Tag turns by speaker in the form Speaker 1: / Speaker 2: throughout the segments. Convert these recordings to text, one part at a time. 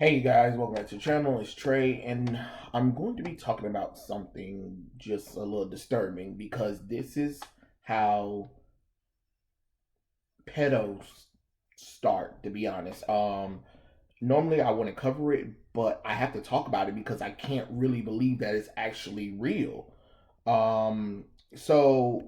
Speaker 1: Hey you guys, welcome back to the channel. It's Trey, and I'm going to be talking about something just a little disturbing because this is how pedos start, to be honest. Normally I want to cover it, but I have to talk about it because I can't really believe that it's actually real. Um, so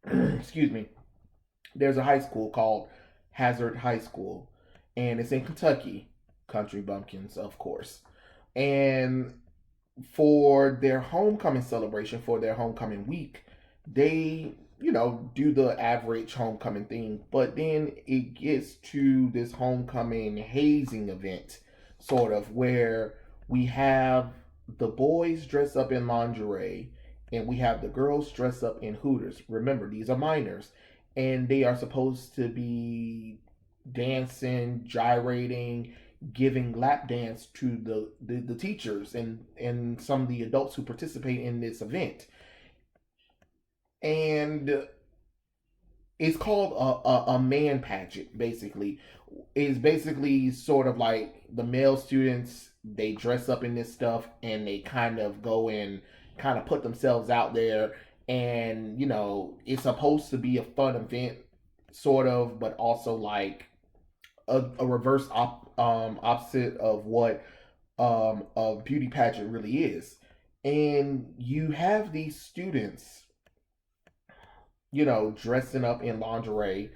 Speaker 1: excuse me. There's a high school called Hazard High School, and it's in Kentucky. Country bumpkins, of course. And for their homecoming celebration, for their homecoming week, they, do the average homecoming thing. But then it gets to this homecoming hazing event, sort of, where we have the boys dress up in lingerie and we have the girls dress up in hooters. Remember, these are minors, and they are supposed to be dancing, gyrating, giving lap dance to the teachers and some of the adults who participate in this event. And it's called a man pageant, basically. It's basically sort of like the male students, they dress up in this stuff and they kind of go and kind of put themselves out there. And, it's supposed to be a fun event, sort of, but also like a reverse opposite of what a beauty pageant really is. And you have these students, dressing up in lingerie,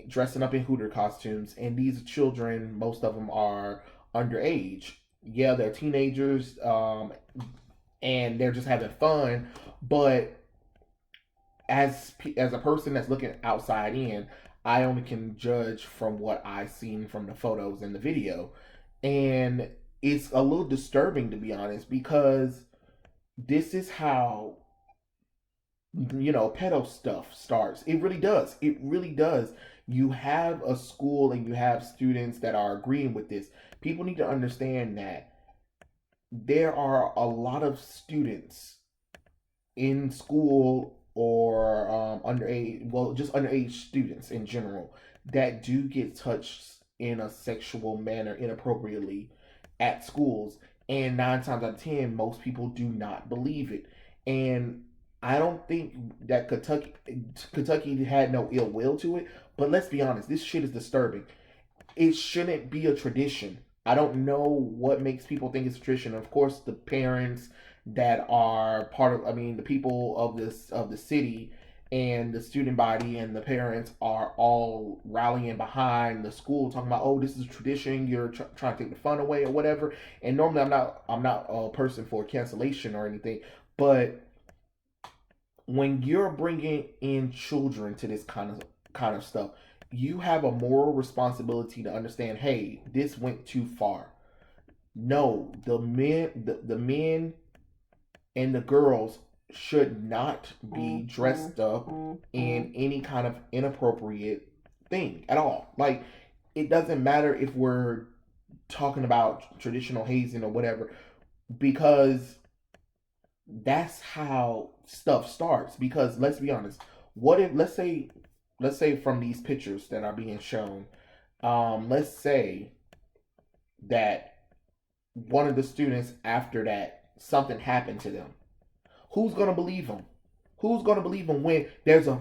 Speaker 1: dressing up in hooter costumes, and these children, most of them are underage. Yeah, they're teenagers, and they're just having fun. But as a person that's looking outside in, I only can judge from what I've seen from the photos and the video, and it's a little disturbing, to be honest, because this is how pedo stuff starts. It really does. It really does. You have a school and you have students that are agreeing with this. People need to understand that there are a lot of students in school or underage, well, just underage students in general that do get touched in a sexual manner inappropriately at schools. And 9 times out of 10, most people do not believe it. And I don't think that Kentucky had no ill will to it, but let's be honest, this shit is disturbing. It shouldn't be a tradition. I don't know what makes people think it's a tradition. Of course, the parents that are part of, I mean, the people of the city and the student body and the parents are all rallying behind the school, talking about, oh, this is a tradition. You're trying to take the fun away or whatever. And normally, I'm not a person for cancellation or anything, but when you're bringing in children to this kind of stuff, you have a moral responsibility to understand, hey, this went too far. No, the men and the girls should not be dressed up in any kind of inappropriate thing at all. Like, it doesn't matter if we're talking about traditional hazing or whatever, because that's how stuff starts. Because let's be honest, what if, let's say from these pictures that are being shown, let's say that one of the students, after that, something happened to them. Who's gonna believe them? Who's gonna believe them when there's a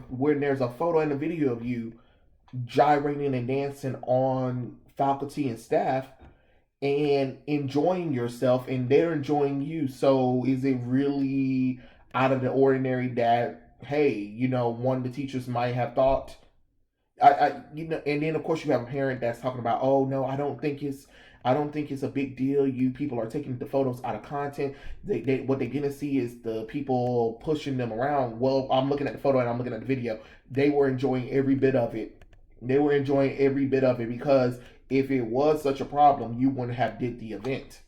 Speaker 1: photo and a video of you gyrating and dancing on faculty and staff and enjoying yourself, and they're enjoying you? So is it really out of the ordinary that, hey, one of the teachers might have thought, and then of course you have a parent that's talking about, oh no, I don't think it's a big deal. You people are taking the photos out of content. What they're gonna see is the people pushing them around. Well, I'm looking at the photo and I'm looking at the video. They were enjoying every bit of it. They were enjoying every bit of it, because if it was such a problem, you wouldn't have did the event.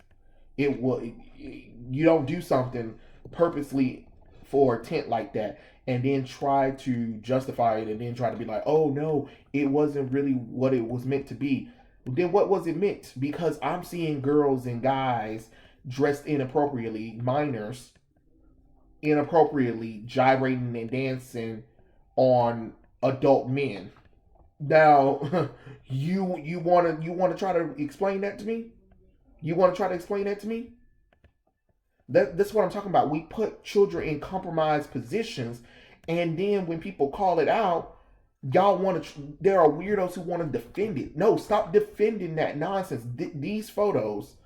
Speaker 1: It will. You don't do something purposely for a tent like that and then try to justify it and then try to be like, oh no, it wasn't really what it was meant to be. Then what was it meant? Because I'm seeing girls and guys dressed inappropriately, minors inappropriately gyrating and dancing on adult men. Now, you wanna try to explain that to me? You want to try to explain that to me? That's what I'm talking about. We put children in compromised positions, and then when people call it out, y'all want to. There are weirdos who want to defend it. No, stop defending that nonsense. These photos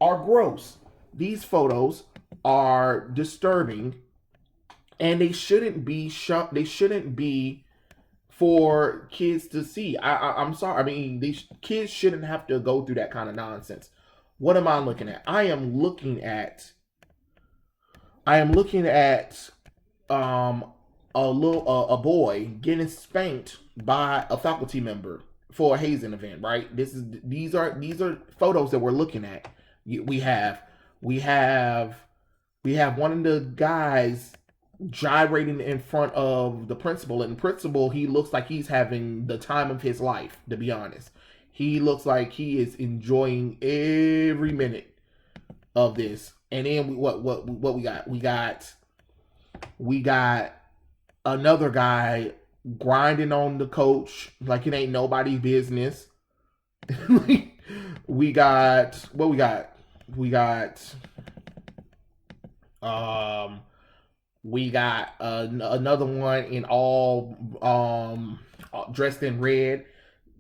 Speaker 1: are gross. These photos are disturbing, and they shouldn't be shot. They shouldn't be for kids to see. I'm sorry. I mean, these kids shouldn't have to go through that kind of nonsense. What am I looking at? I am looking at um a boy getting spanked by a faculty member for a hazing event. Right. These are photos that we're looking at. We have we have we have one of the guys gyrating in front of the principal, and the principal, he looks like he's having the time of his life. To be honest, he looks like he is enjoying every minute of this. And then what we got? We got another guy grinding on the coach like it ain't nobody's business. we got what we got? We got um we got another one in all dressed in red.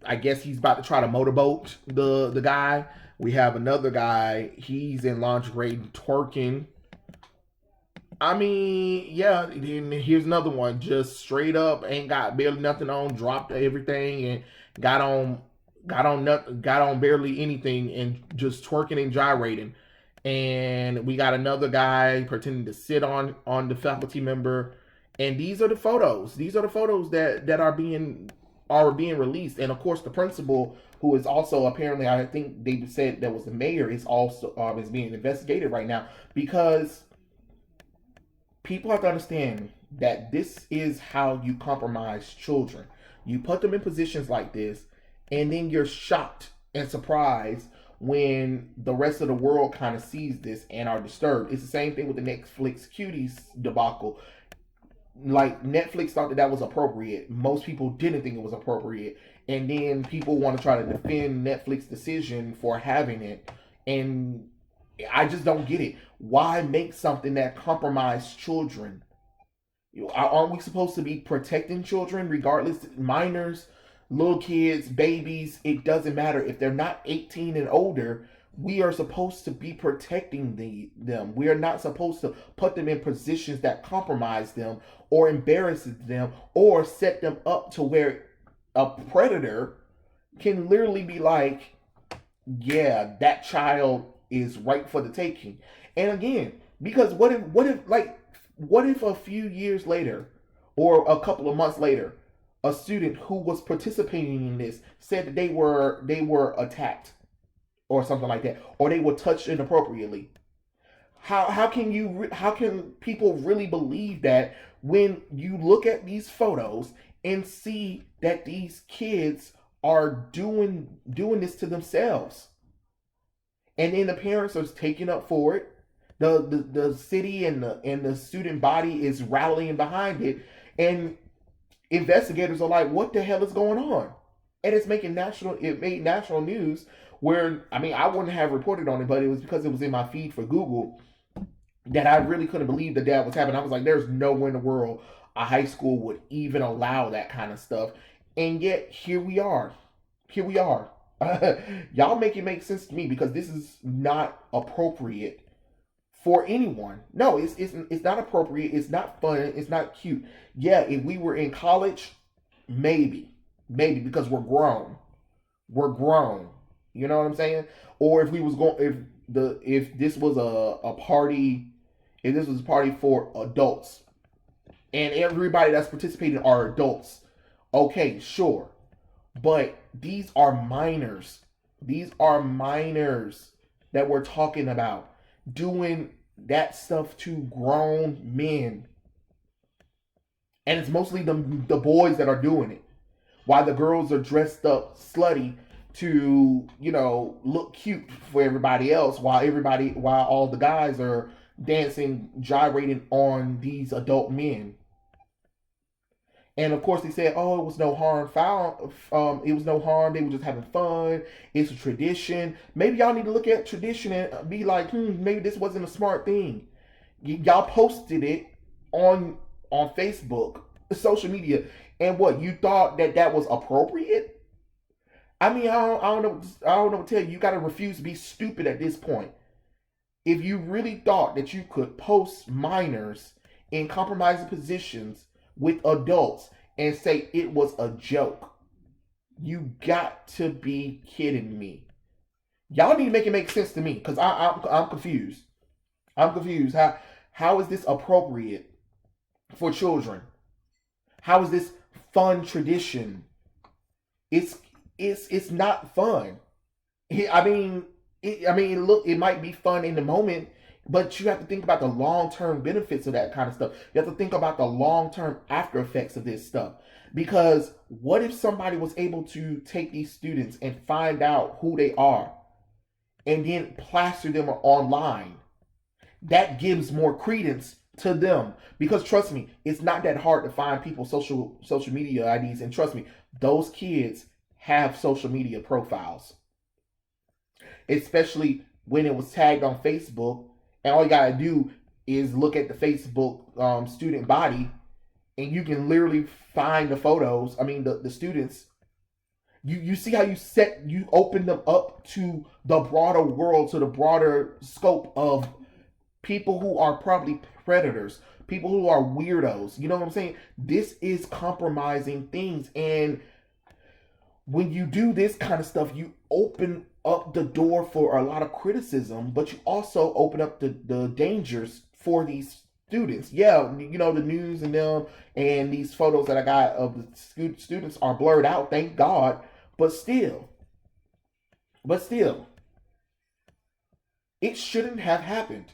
Speaker 1: I guess he's about to try to motorboat the guy. We have another guy. He's in lingerie twerking. I mean, yeah. Then here's another one. Just straight up, ain't got barely nothing on. Dropped everything and got on, got on barely anything, and just twerking and gyrating. And we got another guy pretending to sit on the faculty member. And these are the photos. These are the photos that are being released. And of course, the principal, who is also apparently, I think they said that was the mayor, is also is being investigated right now, because people have to understand that this is how you compromise children. You put them in positions like this, and then you're shocked and surprised when the rest of the world kind of sees this and are disturbed. It's the same thing with the Netflix cuties debacle. Like, Netflix thought that was appropriate. Most people didn't think it was appropriate, and then people want to try to defend Netflix decision for having it, and I just don't get it. Why make something that compromises children? Aren't we supposed to be protecting children regardless? Minors, little kids, babies, it doesn't matter. If they're not 18 and older, we are supposed to be protecting them. We are not supposed to put them in positions that compromise them or embarrasses them or set them up to where a predator can literally be like, yeah, that child is right for the taking. And again, because what if a few years later or a couple of months later, a student who was participating in this said that they were attacked or something like that, or they were touched inappropriately? How can people really believe that when you look at these photos and see that these kids are doing this to themselves, and then the parents are taking up for it? The city and the student body is rallying behind it, and investigators are like, what the hell is going on? And it made national news, where, I mean, I wouldn't have reported on it, but it was because it was in my feed for Google that I really couldn't believe that was happening. I was like, there's nowhere in the world a high school would even allow that kind of stuff. And yet here we are. Here we are. Y'all make it make sense to me, because this is not appropriate for anyone. No, it's not appropriate. It's not fun. It's not cute. Yeah, if we were in college, maybe because we're grown. We're grown. You know what I'm saying? Or if we was going, if this was a party, if this was a party for adults, and everybody that's participating are adults, okay, sure. But these are minors. These are minors that we're talking about, doing that stuff to grown men. And it's mostly the boys that are doing it, while the girls are dressed up slutty to, look cute for everybody else, while all the guys are dancing, gyrating on these adult men. And of course, they said, "Oh, it was no harm found. It was no harm. They were just having fun. It's a tradition. Maybe y'all need to look at tradition and be like, maybe this wasn't a smart thing. Y'all posted it on Facebook, social media, and what you thought that was appropriate? I mean, I don't know. I don't know what to tell you. You got to refuse to be stupid at this point. If you really thought that you could post minors in compromising positions with adults and say it was a joke, you got to be kidding me. Y'all need to make it make sense to me because I'm confused. I'm confused. How is this appropriate for children? How is this fun tradition? It's it's not fun. Look, it might be fun in the moment, but you have to think about the long term benefits of that kind of stuff. You have to think about the long term after effects of this stuff. Because what if somebody was able to take these students and find out who they are and then plaster them online? That gives more credence to them. Because trust me, it's not that hard to find people's social media IDs. And trust me, those kids have social media profiles, especially when it was tagged on Facebook. And all you gotta do is look at the Facebook student body, and you can literally find the photos. I mean, the students. You see how you open them up to the broader world, to the broader scope of people who are probably predators, people who are weirdos. You know what I'm saying? This is compromising things, and when you do this kind of stuff, you open up the door for a lot of criticism, but you also open up the dangers for these students. Yeah, the news and them and these photos that I got of the students are blurred out, thank God, but still, it shouldn't have happened.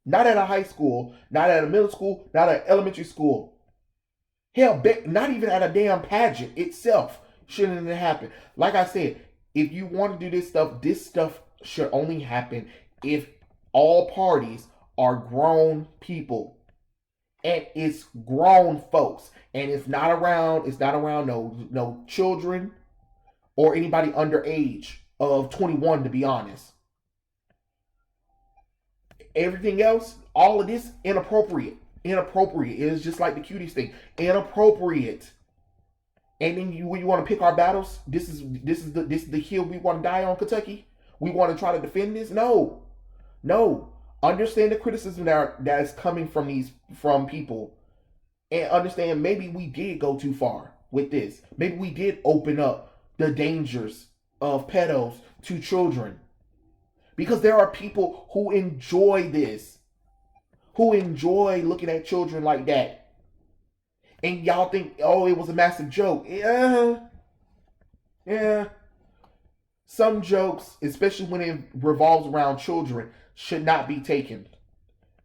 Speaker 1: Not at a high school, not at a middle school, not at elementary school. Hell, not even at a damn pageant itself shouldn't have happened. Like I said, if you want to do this stuff should only happen if all parties are grown people. And it's grown folks. And it's not around no children or anybody under age of 21, to be honest. Everything else, all of this, inappropriate. Inappropriate. It is just like the cuties thing. Inappropriate. And then when you want to pick our battles, this is the hill we want to die on, Kentucky. We want to try to defend this. No. Understand the criticism that is coming from people, and understand maybe we did go too far with this. Maybe we did open up the dangers of pedos to children. Because there are people who enjoy this, who enjoy looking at children like that. And y'all think, oh, it was a massive joke. Yeah. Some jokes, especially when it revolves around children, should not be taken.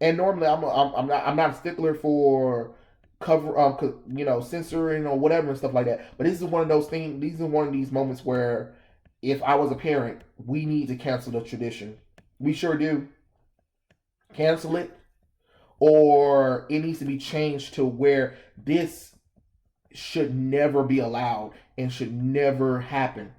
Speaker 1: And normally, I'm not a stickler for censoring or whatever and stuff like that. But this is one of those things. These are one of these moments where, if I was a parent, we need to cancel the tradition. We sure do. Cancel it, or it needs to be changed to where this should never be allowed and should never happen.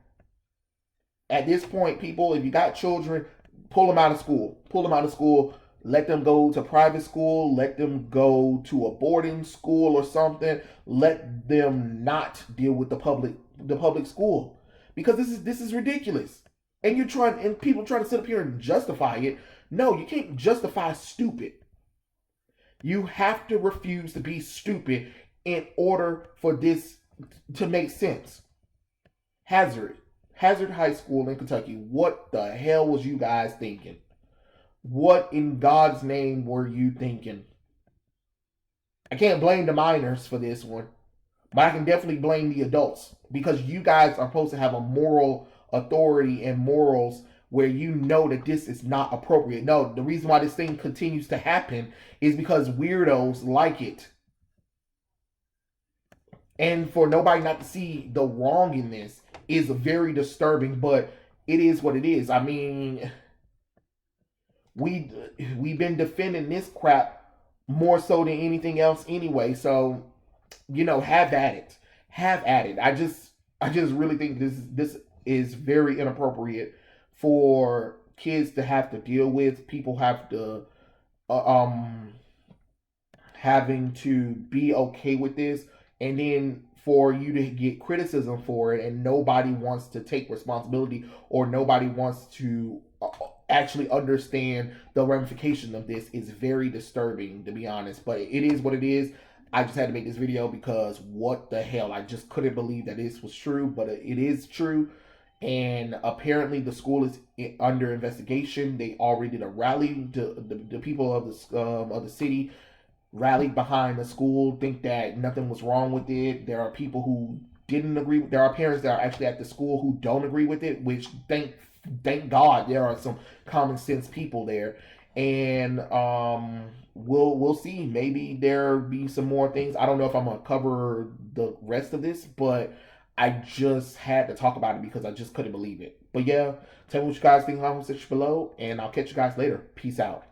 Speaker 1: At this point, people, if you got children, pull them out of school. Pull them out of school. Let them go to private school. Let them go to a boarding school or something. Let them not deal with the public school. Because this is ridiculous. And people trying to sit up here and justify it. No, you can't justify stupid. You have to refuse to be stupid in order for this to make sense. Hazard High School in Kentucky. What the hell was you guys thinking? What in God's name were you thinking? I can't blame the minors for this one, but I can definitely blame the adults, because you guys are supposed to have a moral authority and morals where you know that this is not appropriate. No, the reason why this thing continues to happen is because weirdos like it. And for nobody not to see the wrong in this is very disturbing, but it is what it is. I mean, we've been defending this crap more so than anything else anyway, so have at it. Have at it. I just really think this is very inappropriate for kids to have to deal with. People have to um having to be okay with this, and then for you to get criticism for it, and nobody wants to take responsibility, or nobody wants to actually understand the ramification of this, is very disturbing, to be honest. But it is what it is. I just had to make this video because what the hell, I just couldn't believe that this was true, but it is true. And apparently the school is under investigation. They already did a rally to the people of the city, rallied behind the school, think that nothing was wrong with it. There are people who didn't agree. There are parents that are actually at the school who don't agree with it, which thank God there are some common sense people there. And we'll see. Maybe there be some more things. I don't know if I'm gonna cover the rest of this, but I just had to talk about it because I just couldn't believe it. But yeah, tell me what you guys think in the comment section below, and I'll catch you guys later. Peace out.